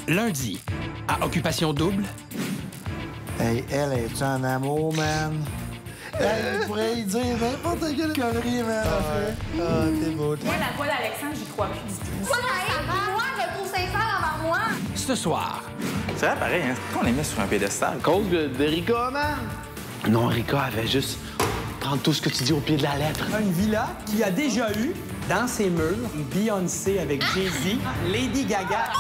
Lundi, à Occupation Double. Hey, elle est en amour, man. Hey, il pourrait y dire n'importe quelle connerie, man. Ah, t'es beau. Moi, la voix d'Alexandre, j'y crois plus du tout. Quoi, moi, je le trouve sincère envers moi. Ce soir, C'est vrai, pareil, hein? Pourquoi on les met sur un pédestal? À cause de Rika, man. Non, Rika avait juste prendre tout ce que tu dis au pied de la lettre. Une villa qui a déjà eu, dans ses murs, Beyoncé avec Jay-Z, Lady Gaga.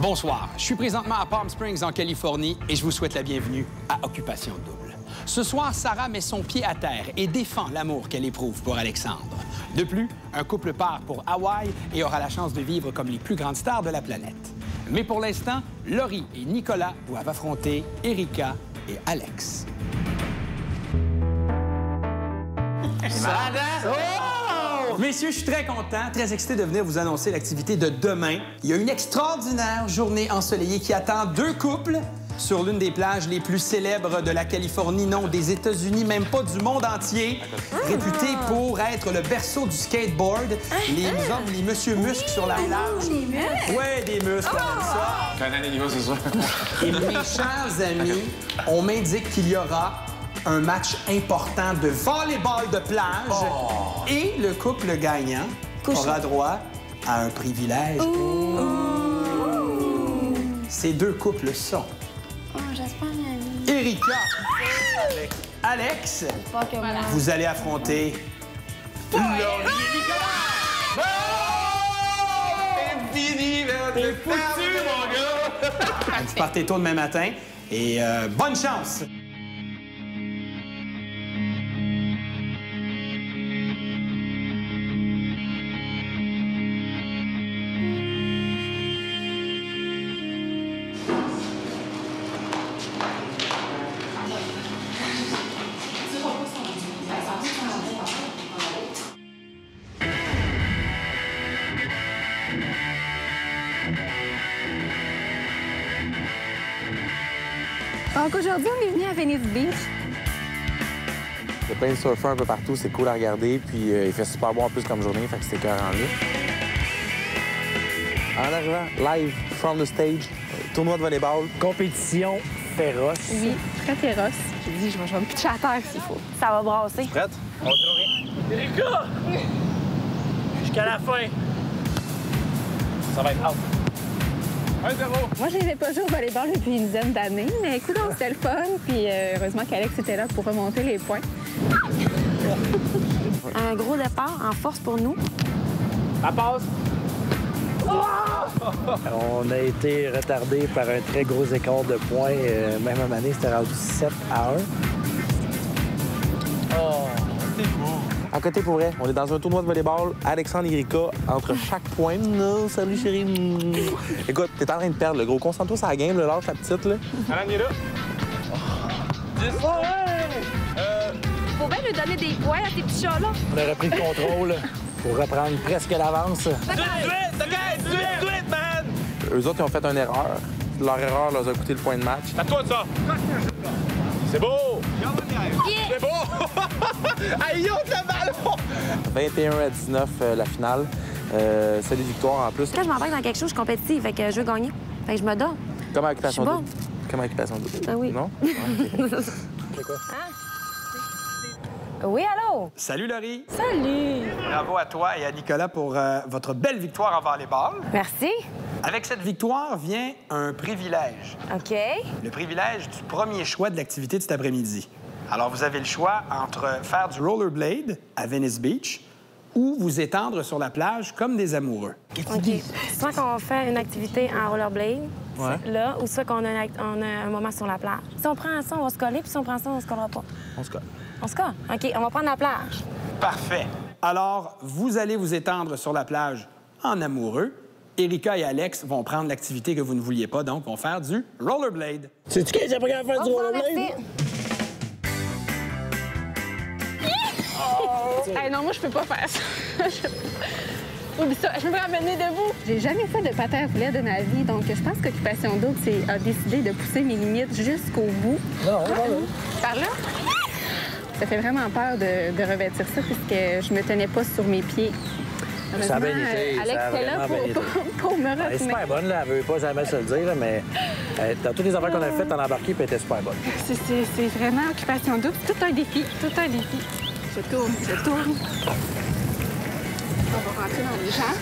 bonsoir. Je suis présentement à Palm Springs, en Californie, et je vous souhaite la bienvenue à Occupation Double. Ce soir, Sarah met son pied à terre et défend l'amour qu'elle éprouve pour Alexandre. De plus, un couple part pour Hawaï et aura la chance de vivre comme les plus grandes stars de la planète. Mais pour l'instant, Laurie et Nicolas doivent affronter Erika et Alex. Messieurs, je suis très content, très excité de venir vous annoncer l'activité de demain. Il y a une extraordinaire journée ensoleillée qui attend deux couples sur l'une des plages les plus célèbres de la Californie, non des États-Unis, même pas du monde entier, réputée pour être le berceau du skateboard. Les hommes, les monsieur muscles sur la plage. Des muscles? Ouais, des muscles, on aime ça. T'as un animal, c'est ça. Et mes chers amis, on m'indique qu'il y aura un match important de volleyball de plage et le couple gagnant aura droit à un privilège. Ces deux couples sont J'espère la vie. Erika avec Alex. Pas que moi. Vous allez affronter Laurie et Nicolas. C'est fini, man! T'es foutu, mon gars! Vous partez tôt demain matin et bonne chance! Donc aujourd'hui, on est venu à Venice Beach. Il y a plein de surfeurs un peu partout, c'est cool à regarder. Puis il fait super beau en plus comme journée, fait que c'était cœur en lui. En arrivant, live from the stage, tournoi de volleyball. Compétition féroce. Oui, très féroce. J'ai dit, je vais me pitcher à terre s'il faut. Ça va brasser. Prête? On va rien. Erika! Jusqu'à la fin. Ça va être out. 1-0. Moi, je n'avais pas joué au volleyball depuis une dizaine d'années, mais écoute, c'était le fun. Puis heureusement qu'Alex était là pour remonter les points. Un gros départ en force pour nous. Ça passe. On a été retardé par un très gros écart de points. Même à Mané, c'était rendu 7-1. Oh, c'est beau. À côté, pour vrai, on est dans un tournoi de volleyball. Alexandre et Erika, entre chaque point. Non, salut, chérie. Écoute, t'es en train de perdre, le gros. Concentre-toi sur la game, là, lâche la petite, là. Alan, il est là. 10. Faut bien lui donner des points à ces petits chats-là. On a repris le contrôle pour reprendre presque l'avance. 18, man! Eux autres, ils ont fait une erreur. Leur erreur leur a coûté le point de match. C'est à toi, ça. C'est beau! C'est beau! Aïe, le ballon! 21-19, la finale. C'est des victoires en plus. Quand je m'embarque dans quelque chose, je suis compétitive, fait que je veux gagner. Fait que je me donne. Comme occupation Je suis double. Comme occupation double. Ah oui. Non? C'est quoi? Oui, allô? Salut Laurie! Salut! Bravo à toi et à Nicolas pour votre belle victoire en volleyball. Merci. Avec cette victoire vient un privilège. OK. Le privilège du premier choix de l'activité de cet après-midi. Alors, vous avez le choix entre faire du rollerblade à Venice Beach ou vous étendre sur la plage comme des amoureux. OK. Soit qu'on fait une activité en rollerblade, là, ou soit qu'on a, on a un moment sur la plage. Si on prend ça, on va se coller, puis si on prend ça, on se collera pas. On se colle. On se colle? OK, on va prendre la plage. Parfait. Alors, vous allez vous étendre sur la plage en amoureux. Erika et Alex vont prendre l'activité que vous ne vouliez pas, donc vont faire du rollerblade. C'est-tu que j'ai pas capable de faire du Au revoir, rollerblade? merci. Hey, non, moi, je peux pas faire ça. Oublie ça, je me vais ramener debout. J'ai jamais fait de patin à roulettes de ma vie, donc je pense qu'Occupation Double a décidé de pousser mes limites jusqu'au bout. Non, non. Par là? Ça fait vraiment peur de revêtir ça, puisque je me tenais pas sur mes pieds. Ça a bien été. Alex était là pour me retenir. Elle est super bonne, là. Elle veut pas jamais se le dire, là, mais dans toutes les affaires qu'on a faites, on a embarqué, puis elle était super bonne. C'est vraiment Occupation Double. C'est tout un défi, tout un défi. Je tourne. On va rentrer dans les gens.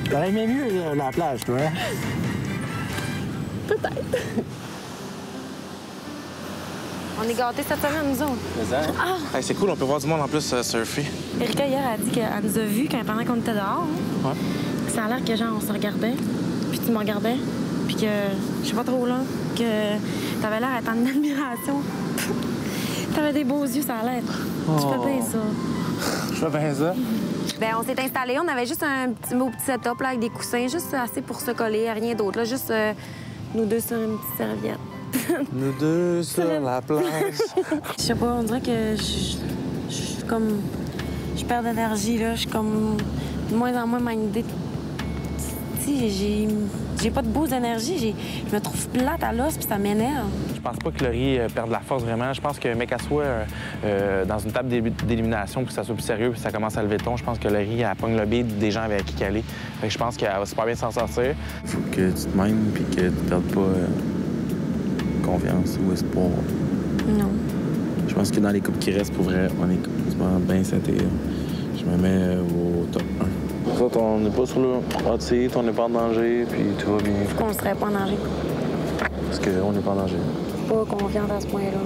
T'aurais aimé mieux la plage, toi, hein? Peut-être. On est gâtés cette semaine, nous autres. Hey, c'est cool, on peut voir du monde en plus surfer. Erika, hier, a dit qu'elle nous a vus pendant qu'on était dehors. Hein. Ouais. Ça a l'air que, genre, on se regardait, puis tu me regardais, puis que, je sais pas trop, là, que t'avais l'air d'être en admiration. T'avais des beaux yeux, ça a l'air. Tu fais bien ça. Je fais bien ça. Bien, on s'est installés, on avait juste un beau petit setup, là, avec des coussins, juste assez pour se coller, rien d'autre, là, juste nous deux sur une petite serviette. Nous deux sur la plage. Je sais pas, on dirait que je suis comme... Je perds d'énergie, là. Je suis comme de moins en moins mindée. Tu sais, j'ai pas de beaux énergies. Je me trouve plate à l'os, puis ça m'énerve. Je pense pas que Laurie perde de la force vraiment. Je pense que, mec, qu'elle soit dans une table d'élimination, puis que ça soit plus sérieux, puis ça commence à lever le ton, je pense que Laurie, elle pogne le beat des gens avec qui elle est. Fait que je pense qu'elle va super bien s'en sortir. Faut que tu te mindes, puis que tu perdes pas confiance ou espoir. Non. Je pense que dans les coupes qui restent, pour vrai, on est complètement bien santé. Je me mets au top 1. Nous autres, on n'est pas sur le hot seat, on n'est pas en danger, puis tout va bien. Qu'on serait pas en danger. Parce qu'on n'est pas en danger. Pas confiante à ce point-là.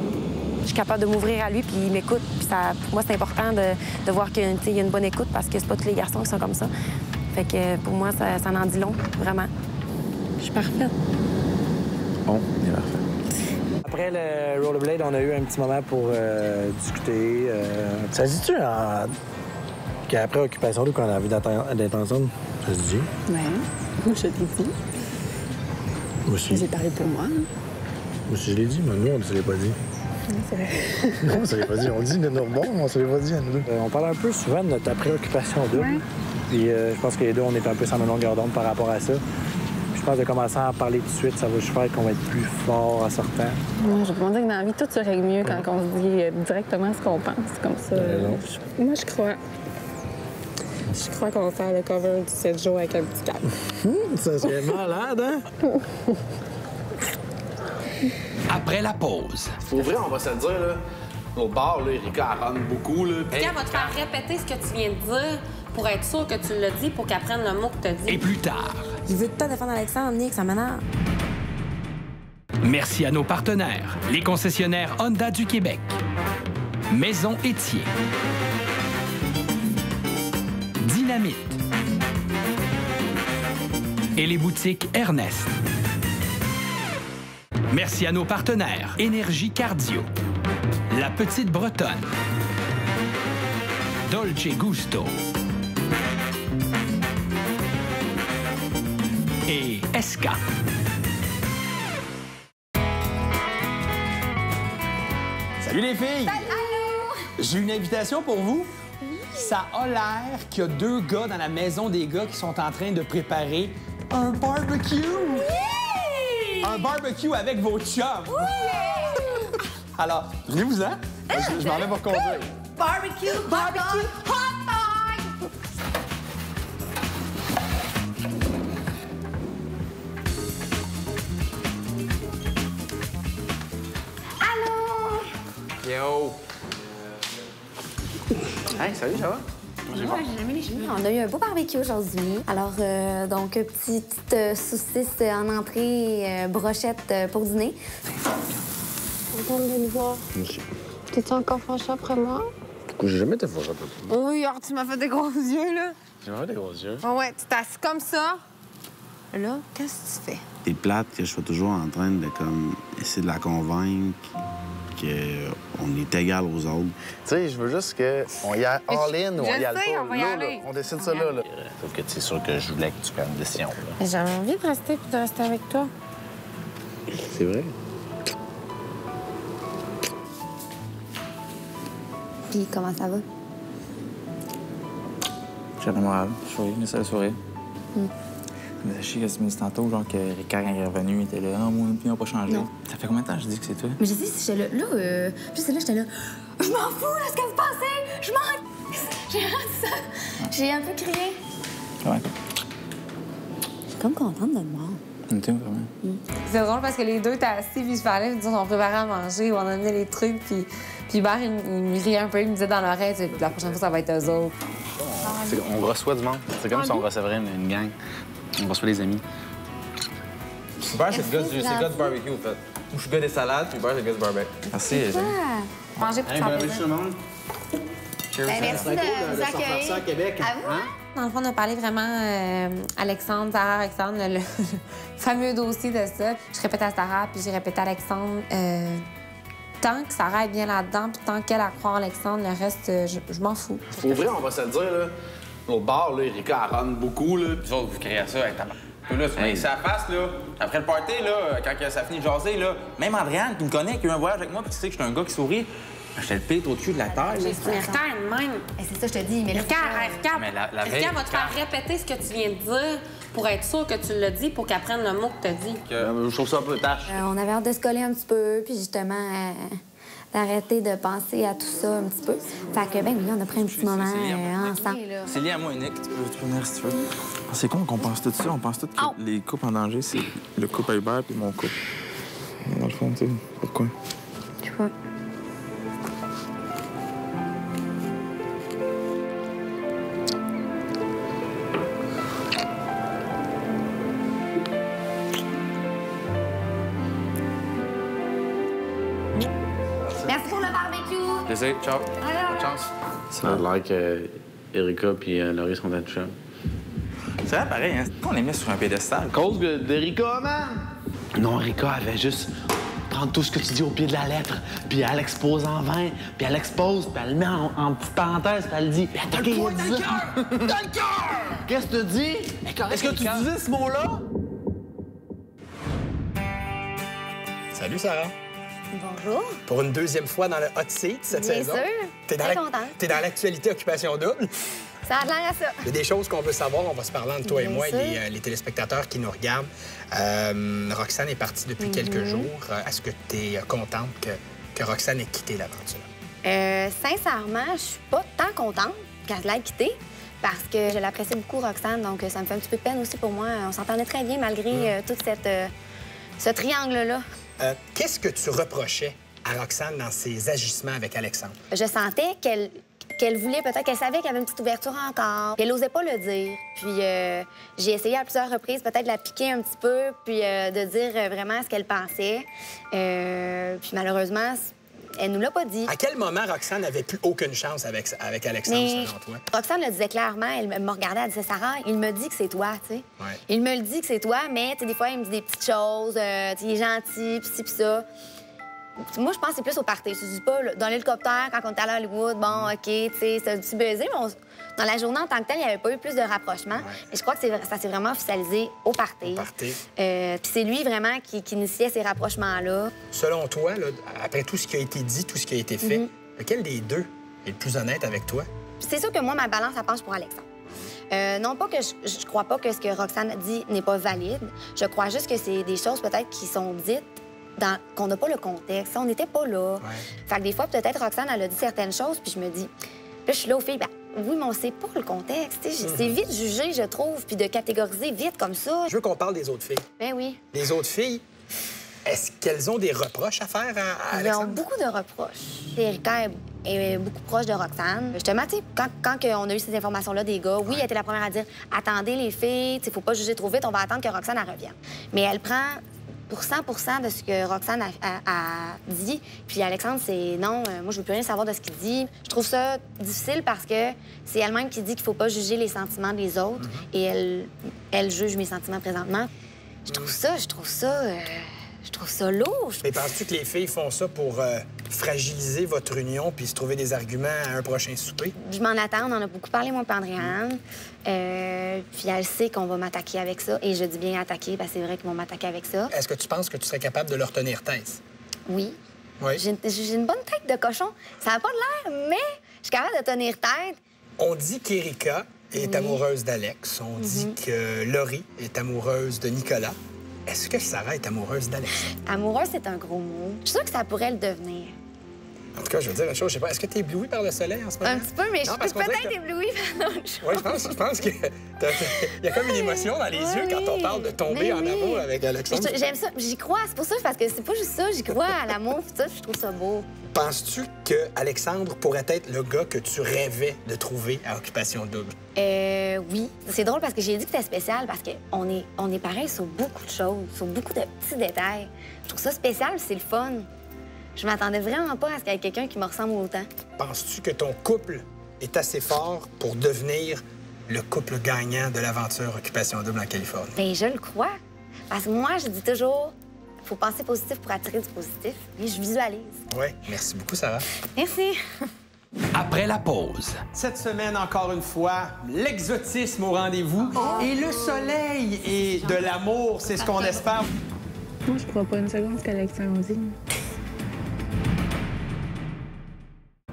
Je suis capable de m'ouvrir à lui, puis il m'écoute. Puis ça, pour moi, c'est important de voir qu'il y a une bonne écoute, parce que c'est pas tous les garçons qui sont comme ça. Fait que pour moi, ça en dit long, vraiment. Je suis parfaite. Bon, il est parfait. Après le rollerblade, on a eu un petit moment pour discuter. Ça se dit-tu qu'après Occupation Double, qu'on a envie d'être ensemble? Ça se dit? Oui, je t'ai dit. Moi aussi. J'ai parlé pour moi. Moi aussi, je l'ai dit, mais nous, on ne se l'est pas dit. C'est vrai. Non, on ne se l'est pas dit. On dit de nos rebonds, mais on ne se l'est pas dit à nous deux. On parle un peu souvent de notre après-Occupation Double. Ouais. Puis je pense que les deux, on est un peu sur la même longueur d'onde par rapport à ça. Je pense de commencer à en parler tout de suite, ça va juste faire qu'on va être plus fort en sortant. Moi, je peux dire que dans la vie, tout se règle mieux quand on se dit directement ce qu'on pense. Comme ça. Moi, je crois. Je crois qu'on va faire le cover du 7 jours avec un petit cap. Ça serait malade, hein? Après la pause. Pour vrai, on va se le dire, là. Au bar, là, Erika, elle parle beaucoup, là. Puis elle va te faire répéter ce que tu viens de dire pour être sûr que tu l'as dit, pour qu'elle prenne le mot que tu as dit. Et plus tard. Il veut tout défendre Alexandre, Nick, ça m'énerve. Merci à nos partenaires, les concessionnaires Honda du Québec, Maison Étier, Dynamite et les boutiques Ernest. Merci à nos partenaires Énergie Cardio, La Petite Bretonne, Dolce Gusto et Esca. Salut les filles! Allô? J'ai une invitation pour vous. Ça a l'air qu'il y a 2 gars dans la maison des gars qui sont en train de préparer un barbecue. Oui! Un barbecue avec vos chums. Oui! Alors, venez-vous-en. Je m'en vais pour conduire. Barbecue, barbecue, hot dog! Allô? Yo! Hey, salut, ça va? On a eu un beau barbecue aujourd'hui. Alors, donc, petite saucisse en entrée, brochette pour dîner. Content de nous voir. Merci. T'es-tu encore fâché après moi? Pourquoi j'ai jamais été fâché après toi? Oui, alors tu m'as fait des gros yeux, là. J'ai vraiment des gros yeux. Ah ouais, tu t'es assis comme ça. Là, qu'est-ce que tu fais? T'es plate que je sois toujours en train de comme essayer de la convaincre qu'on est égal aux autres. Tu sais, je veux juste qu'on y aille all-in ou on y aille pas. On va y Là, aller. là, on décide ça là. Sauf que c'est sûr que je voulais que tu prennes une décision. Là. J'avais envie de rester puis de rester avec toi. C'est vrai? Puis comment ça va? J'étais moral. Je souris, j'essaie de sourire. Mais sachez que tu me dis tantôt, genre, que Ricard, quand il est revenu, il était là. Non, moi, on n'a pas changé. Non. Ça fait combien de temps que je dis que c'est toi? Mais j'ai dit, si j'étais là, juste là, j'étais là. Je m'en fous, là, ce que vous pensez! Je m'en. J'ai rendu ça. J'ai un peu crié. Ouais. Je suis comme contente de me voir. On était vraiment. C'est drôle parce que les deux étaient assis, puis je parlais, ils sont préparés à manger, on amenait les trucs, puis Hubert, il me riait un peu, il me disait dans l'oreille, la prochaine fois, ça va être eux autres. On reçoit du monde. C'est comme si on recevrait une gang. On reçoit des amis. Hubert, c'est le gars du barbecue, en fait. Moi, je suis le gars des salades, puis Hubert, c'est le gars du barbecue. Merci, Jeanne. Manger pour faire plaisir. tout le monde. Merci de nous accueillir. à Québec. À vous. Dans le fond, on a parlé vraiment Alexandre, Sarah, Alexandre, le fameux dossier de ça. Je répétais à Sarah, puis j'ai répété à Alexandre. Tant que Sarah est bien là-dedans, puis tant qu'elle a croire en Alexandre, le reste, je m'en fous. Pour vrai, on va se le dire, là. L'autre bar, là, Erika, elle rentre beaucoup, là. Vous autres, vous créez ça avec ta mère. Là, tu mets sa face, là. Après le party, là, quand ça finit de jaser, là, même Andréane, qui me connaît, qui a eu un voyage avec moi, puis tu sais que je suis un gars qui sourit, j'étais le pire au cul de la terre. Mais Ricard est de même. C'est ça, je te dis. Mais Ricard, Mais la veille, Ricard va te faire répéter ce que tu viens de dire pour être sûr que tu l'as dit, pour qu'elle prenne le mot que tu as dit. Je trouve ça un peu tâche. on avait hâte de se coller un petit peu, puis justement, d'arrêter de penser à tout ça un petit peu. Fait que, ben oui, on a pris un petit moment ensemble. C'est lié à moi, Nick. Tu peux venir si tu veux. C'est con qu'on pense tout ça. On pense tout que les couples en danger, c'est le couple à Hubert puis mon couple. Mais dans le fond, tu sais, pourquoi? Je sais pas. Merci pour le barbecue. Plaisir, ciao. Bonne chance. Ça a l'air que Erika et Laurie sont intouchables. C'est vrai, pareil, hein? Pourquoi on les met sur un piédestal? À cause d'Erika, man! Non, Erika, elle avait juste prendre tout ce que tu dis au pied de la lettre, puis elle l'expose en 20, puis elle l'expose, puis elle le met en petite parenthèse, puis elle dit... T'as le point dans le cœur! Dans le cœur! Qu'est-ce que tu dis? Est-ce que tu disais ce mot-là? Salut, Sarah. Bonjour. Pour une deuxième fois dans le hot seat cette Bien saison. sûr. T'es dans Très la- contente. T'es dans l'actualité Occupation Double. Ça a l'air à ça. Il y a des choses qu'on veut savoir. On va se parler entre toi et Bien moi sûr. et les téléspectateurs qui nous regardent. Roxane est partie depuis quelques jours. Est-ce que tu es contente que Roxane ait quitté l'aventure? Sincèrement, je suis pas tant contente qu'elle l'ait quittée parce que je l'apprécie beaucoup, Roxane, donc ça me fait un petit peu de peine aussi pour moi. On s'entendait très bien malgré tout ce triangle-là. Qu'est-ce que tu reprochais à Roxane dans ses agissements avec Alexandre? Je sentais qu'elle voulait peut-être, qu'elle savait qu'il y avait une petite ouverture encore, puis elle n'osait pas le dire. Puis j'ai essayé à plusieurs reprises peut-être de la piquer un petit peu, puis de dire vraiment ce qu'elle pensait. Puis malheureusement, elle nous l'a pas dit. À quel moment Roxane n'avait plus aucune chance avec Alexandre, Mais selon toi? Roxane le disait clairement, elle me regardait, elle disait « Sarah, il me dit que c'est toi, tu sais. Ouais. Il me le dit que c'est toi, mais tu sais, des fois, il me dit des petites choses, tu sais, il est gentil, puis ci, puis ça. » Moi, je pense que c'est plus au party. Je dis pas, là, dans l'hélicoptère, quand on était à Hollywood, bon, OK, tu sais, c'est un petit baiser, mais dans la journée en tant que telle, il n'y avait pas eu plus de rapprochement. Et je crois que ça s'est vraiment officialisé au party. Puis c'est lui vraiment qui initiait ces rapprochements-là. Selon toi, là, après tout ce qui a été dit, tout ce qui a été fait, lequel des deux est le plus honnête avec toi? C'est sûr que moi, ma balance, ça penche pour Alexandre. Non pas que je crois pas que ce que Roxane dit n'est pas valide. Je crois juste que c'est des choses peut-être qui sont dites qu'on n'a pas le contexte. On n'était pas là. Fait que des fois, peut-être Roxane, elle a dit certaines choses, puis je me dis... Là, je suis là aux filles, ben oui, mais on sait pas le contexte. C'est vite jugé, je trouve, puis de catégoriser vite comme ça. Je veux qu'on parle des autres filles. Ben oui. Les autres filles, est-ce qu'elles ont des reproches à faire à Ils ont Alexandre? beaucoup de reproches. Erika est beaucoup proche de Roxane. Justement, tu sais, quand on a eu ces informations-là des gars, oui, elle était la première à dire « Attendez, les filles, il faut pas juger trop vite, on va attendre que Roxane elle revienne. » Mais elle prend pour 100 de ce que Roxane a dit. Puis Alexandre, c'est non, moi, je veux plus rien savoir de ce qu'il dit. Je trouve ça difficile parce que c'est elle-même qui dit qu'il faut pas juger les sentiments des autres. Et elle juge mes sentiments présentement. Je trouve ça lourd. Mais penses-tu que les filles font ça pour fragiliser votre union puis se trouver des arguments à un prochain souper? Je m'en attends. On en a beaucoup parlé, moi et Andréane. Puis elle sait qu'on va m'attaquer avec ça. Et je dis bien attaquer, parce que c'est vrai qu'ils vont m'attaquer avec ça. Est-ce que tu penses que tu serais capable de leur tenir tête? Oui. Oui. J'ai une bonne tête de cochon. Ça n'a pas de l'air, mais je suis capable de tenir tête. On dit qu'Erika est amoureuse d'Alex. On dit que Laurie est amoureuse de Nicolas. Est-ce que Sarah est amoureuse d'Alexandre? Amoureuse, c'est un gros mot. Je suis sûre que ça pourrait le devenir. En tout cas, je veux dire une chose, je sais pas, est-ce que tu es éblouie par le soleil en ce moment? Un petit peu, mais je suis peut-être éblouie par d'autres choses. Oui, je pense qu'il y a comme une émotion dans les yeux quand on parle de tomber en amour avec Alexandre. J'aime ça, j'y crois. C'est pour ça, parce que c'est pas juste ça, j'y crois à l'amour, tout ça, je trouve ça beau. Penses-tu que Alexandre pourrait être le gars que tu rêvais de trouver à Occupation Double? Oui. C'est drôle parce que j'ai dit que c'était spécial parce qu'on est pareil sur beaucoup de choses, sur beaucoup de petits détails. Je trouve ça spécial, c'est le fun. Je m'attendais vraiment pas à ce qu'il y ait quelqu'un qui me ressemble autant. Penses-tu que ton couple est assez fort pour devenir le couple gagnant de l'aventure Occupation Double en Californie? Bien, je le crois. Parce que moi, je dis toujours, faut penser positif pour attirer du positif. Et je visualise. Oui. Merci beaucoup, Sarah. Merci. Après la pause. Cette semaine, encore une fois, l'exotisme au rendez-vous et le soleil et de l'amour, c'est ce qu'on espère. Moi, je crois pas une seconde ce qu'Alexandre dit.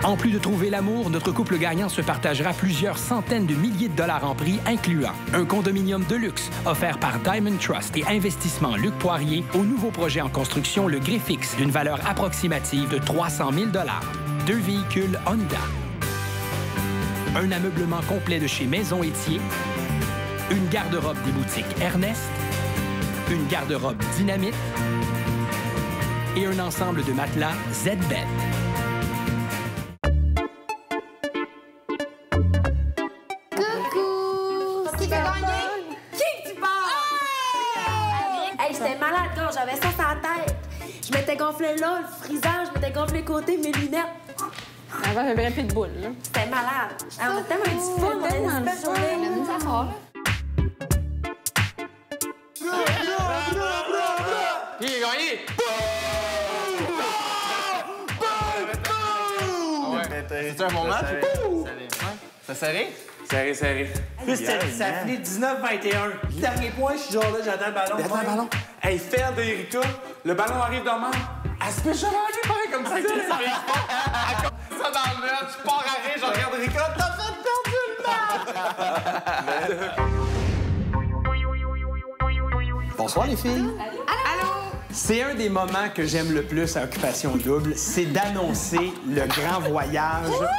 En plus de trouver l'amour, notre couple gagnant se partagera plusieurs centaines de milliers de dollars en prix, incluant un condominium de luxe offert par Diamond Trust et Investissement Luc Poirier au nouveau projet en construction Le Griffix d'une valeur approximative de 300 000 $, 2 véhicules Honda, un ameublement complet de chez Maison Étier, une garde-robe des boutiques Ernest, une garde-robe Dynamite et un ensemble de matelas Z-Bed. J'étais malade quand j'avais ça sur la tête. Je m'étais gonflé là, le frisage, je m'étais gonflé le côté, mes lunettes. Elle avait un vrai pitbull, là. C'était malade. On a tellement eu du fun, on a une belle journée. On a mis ça fort, là. Qui est gagné? C'est un bon match? C'est serré? Serré, serré. Puis ça finit 19-21. Dernier point, je suis genre là, j'attends le ballon. Attends le ballon. Hey, faire d'Erika, le ballon arrive dans le même. Elle se fait chamailler pareil comme ça. Ça dans le net, je pars à rire, je regarde Erika, t'as fait perdre le match! Bonsoir les filles. Allô? C'est un des moments que j'aime le plus à Occupation Double, c'est d'annoncer le grand voyage de la semaine.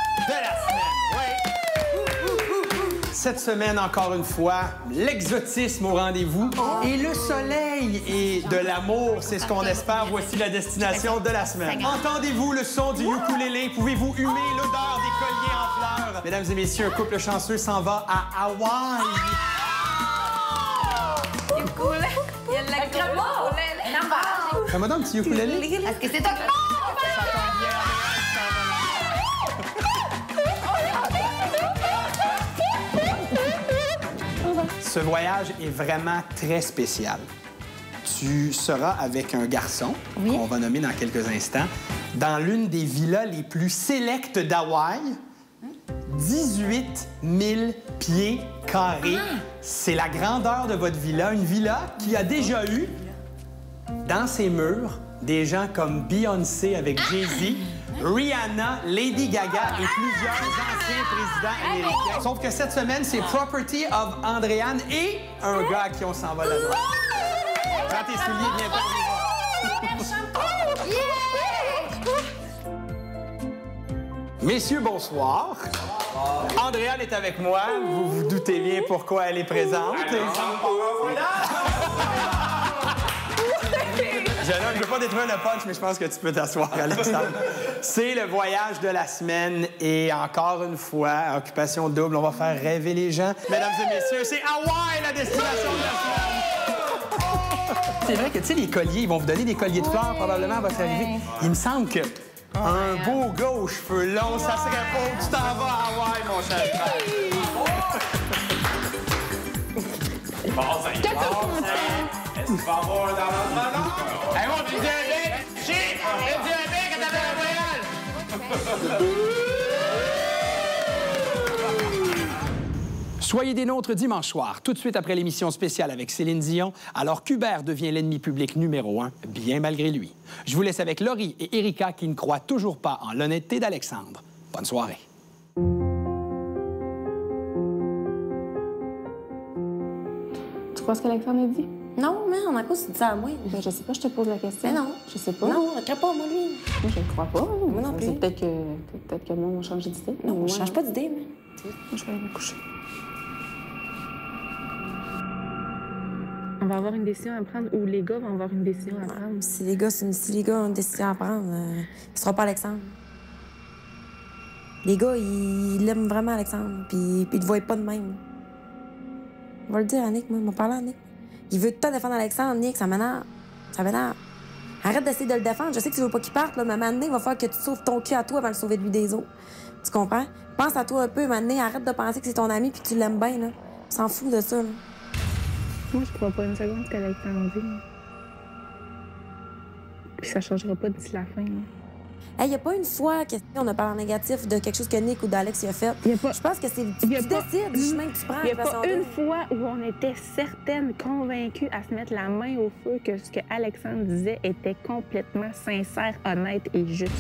Cette semaine, encore une fois, l'exotisme au rendez-vous et le soleil et de l'amour, c'est ce qu'on espère. Voici la destination de la semaine. Entendez-vous le son du ukulélé? Pouvez-vous humer l'odeur des colliers en fleurs? Mesdames et messieurs, un couple chanceux s'en va à Hawaï. Ukulélé. Il y a de la crème. Fais-moi donc un petit ukulélé. Est-ce que c'est toi? Ce voyage est vraiment très spécial. Tu seras avec un garçon, qu'on va nommer dans quelques instants, dans l'une des villas les plus sélectes d'Hawaï. 18 000 pieds carrés. C'est la grandeur de votre villa. Une villa qui a déjà eu, dans ses murs, des gens comme Beyoncé avec Jay-Z, Rihanna, Lady Gaga et plusieurs anciens présidents américains. Sauf que cette semaine, c'est Property of Andréane et un gars à qui on s'en va là-bas. Prends tes souliers, bientôt. Messieurs, bonsoir. Andréane est avec moi. Vous vous doutez bien pourquoi elle est présente. Je ne veux pas détruire le punch, mais je pense que tu peux t'asseoir, Alexandre. C'est le voyage de la semaine et encore une fois, à Occupation Double, on va faire rêver les gens. Mesdames et messieurs, c'est Hawaï, la destination de la semaine! C'est vrai que, tu sais, les colliers, ils vont vous donner des colliers de fleurs probablement à votre arrivée. Il me semble que un beau gars aux cheveux longs, ça serait pas où tu t'en vas à Hawaï, mon cher frère. Bon, ça y est. Est-ce qu'il va y avoir dans notre ballon? Hey, mon petit diabète! Chien! Le diabète quand t'avais un voyage! Soyez des nôtres dimanche soir, tout de suite après l'émission spéciale avec Céline Dion, alors qu'Hubert devient l'ennemi public numéro 1, bien malgré lui. Je vous laisse avec Laurie et Erika qui ne croient toujours pas en l'honnêteté d'Alexandre. Bonne soirée. pas ce qu'Alexandre a dit? Non, mais en cause, tu dis ça à moi. Ben, je sais pas, je te pose la question. Mais non. Je sais pas. Non, ne crois pas, moi, lui. Moi, je ne crois pas. Moi non plus. Peut-être que moi, on change d'idée. Non, on change pas d'idée, mais... Moi, je vais aller me coucher. On va avoir une décision à prendre ou les gars vont avoir une décision à prendre. Si les gars ont une décision à prendre, ce sera pas Alexandre. Les gars, ils l'aiment vraiment, Alexandre, puis ils le voient pas de même. On va le dire à Nick, moi, il m'a parlé à Nick. Il veut tout défendre Alexandre, Nick, ça m'énerve. Ça m'énerve. Arrête d'essayer de le défendre. Je sais que tu veux pas qu'il parte, là, mais maintenant, il va falloir que tu sauves ton cul à toi avant de sauver lui des autres. Tu comprends? Pense à toi un peu, maintenant, arrête de penser que c'est ton ami puis que tu l'aimes bien, là. On s'en fout de ça, là. Moi, je crois pas une seconde ce qu'Alexandre dit. Puis ça changera pas d'ici la fin, là. Il n'y a pas une fois qu'on a parlé en négatif de quelque chose que Nick ou d'Alex a fait. Je pense que c'est tu décides du chemin que tu prends. Il n'y a pas une fois où on était certaines, convaincues à se mettre la main au feu que ce que Alexandre disait était complètement sincère, honnête et juste.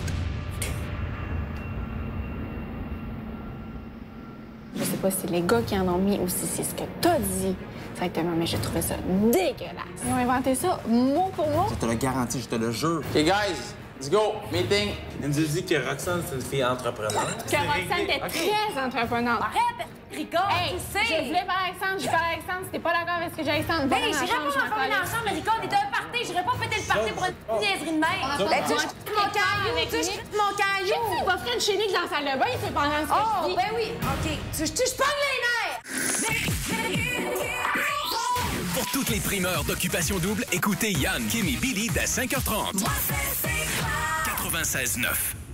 Je sais pas si c'est les gars qui en ont mis ou si c'est ce que t'as dit exactement, mais j'ai trouvé ça dégueulasse. Ils ont inventé ça mot pour mot. Je te le garantis, je te le jure. OK, guys, let's go. Meeting. Il nous a dit que Roxane, c'est une fille entreprenante. Que Roxane était très entreprenante. Arrête, Rica, hey, tu sais. je voulais parler à Alexandre, j'ai parlé à Alexandre, c'était pas d'accord avec ce que j'ai Alexandre. Ben, j'irais pas m'enfermer dans la chambre, Rica, on était un party, j'irais pas péter le party pour une niaiserie de mer. Ben, tu sais, je quitte mon caillou, tu sais, je quitte mon caillou. Tu vas faire une chenille dans la salle de bain, il fait pendant ce que oh, je dis. ben oui, OK. Je pogne les nerfs! Pour toutes les primeurs d'Occupation Double, écoutez Yann, Kim et Billy dès 5h30. 96.9.